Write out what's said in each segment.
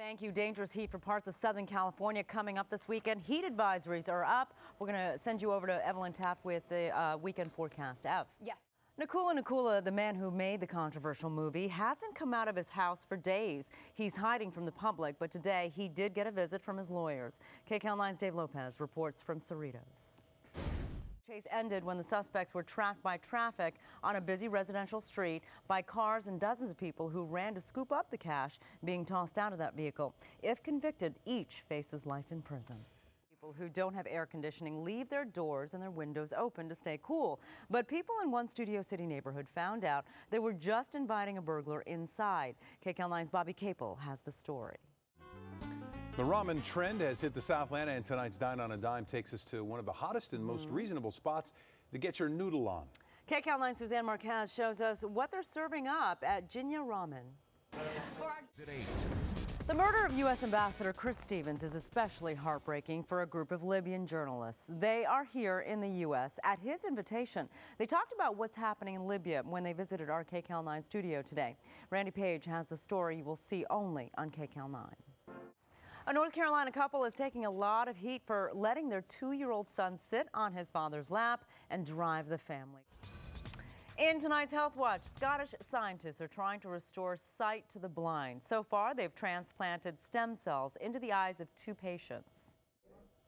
Thank you. Dangerous heat for parts of Southern California coming up this weekend. Heat advisories are up. We're going to send you over to Evelyn Taft with the weekend forecast. Ev. Yes. Nakula, the man who made the controversial movie, hasn't come out of his house for days. He's hiding from the public, but today he did get a visit from his lawyers. KCAL9's Dave Lopez reports from Cerritos. Chase ended when the suspects were tracked by traffic on a busy residential street by cars and dozens of people who ran to scoop up the cash being tossed out of that vehicle. If convicted, each faces life in prison. People who don't have air conditioning leave their doors and their windows open to stay cool. But people in one Studio City neighborhood found out they were just inviting a burglar inside. KCAL9's Bobby Capel has the story. The ramen trend has hit the Southland, and tonight's Dine on a Dime takes us to one of the hottest and most reasonable spots to get your noodle on. KCAL9 Suzanne Marquez shows us what they're serving up at Jinya Ramen. At 8. The murder of U.S. Ambassador Chris Stevens is especially heartbreaking for a group of Libyan journalists. They are here in the U.S. at his invitation. They talked about what's happening in Libya when they visited our KCAL9 studio today. Randy Page has the story you will see only on KCAL9. A North Carolina couple is taking a lot of heat for letting their 2-year-old son sit on his father's lap and drive the family. In tonight's Health Watch, Scottish scientists are trying to restore sight to the blind. So far, they've transplanted stem cells into the eyes of 2 patients.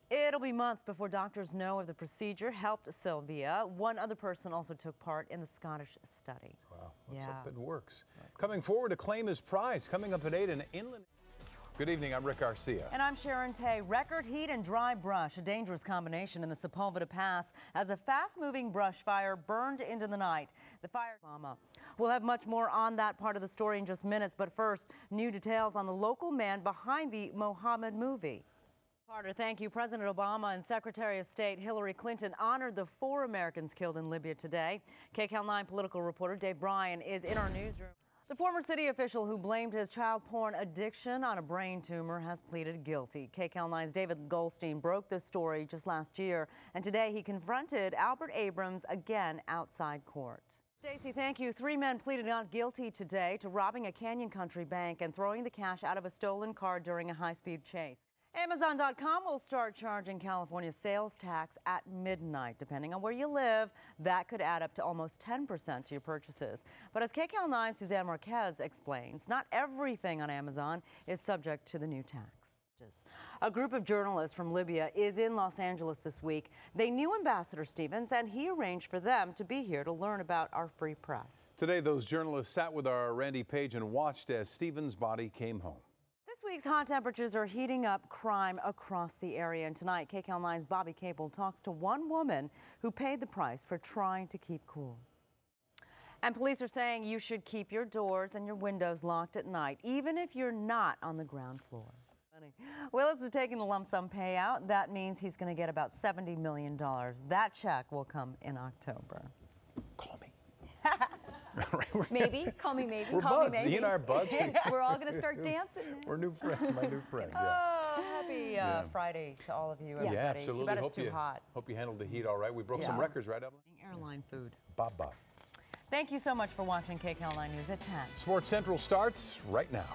It'll be months before doctors know if the procedure helped Sylvia. One other person also took part in the Scottish study. Wow, let's hope it works. Coming forward to claim his prize, coming up at 8 in inland. Good evening, I'm Rick Garcia. And I'm Sharon Tay. Record heat and dry brush, a dangerous combination in the Sepulveda Pass as a fast-moving brush fire burned into the night. The fire Obama. We'll have much more on that part of the story in just minutes, but first, new details on the local man behind the Mohammed movie. Carter, thank you. President Obama and Secretary of State Hillary Clinton honored the 4 Americans killed in Libya today. KCAL9 political reporter Dave Bryan is in our newsroom. The former city official who blamed his child porn addiction on a brain tumor has pleaded guilty. KCAL9's David Goldstein broke this story just last year, and today he confronted Albert Abrams again outside court. Stacey, thank you. 3 men pleaded not guilty today to robbing a Canyon Country bank and throwing the cash out of a stolen car during a high-speed chase. Amazon.com will start charging California sales tax at midnight. Depending on where you live, that could add up to almost 10% to your purchases. But as KCAL9's Suzanne Marquez explains, not everything on Amazon is subject to the new tax. A group of journalists from Libya is in Los Angeles this week. They knew Ambassador Stevens, and he arranged for them to be here to learn about our free press. Today, those journalists sat with our Randy Page and watched as Stevens' body came home. This week's hot temperatures are heating up crime across the area, and tonight KCAL9's Bobby Capel talks to one woman who paid the price for trying to keep cool. And police are saying you should keep your doors and your windows locked at night, even if you're not on the ground floor. Willis is taking the lump sum payout. That means he's going to get about $70 million. That check will come in October. Call me. Maybe. Call me maybe. We're Call buds. me maybe. You and I are buds. We're all going to start dancing. We're new friend, my new friend. Yeah. Oh, happy Friday to all of you. Yeah, absolutely. Too bad it's too hot. Hope you handled the heat all right. We broke some records, right, Evelyn? Airline food. Bye-bye. Thank you so much for watching KCAL9 News at 10. Sports Central starts right now.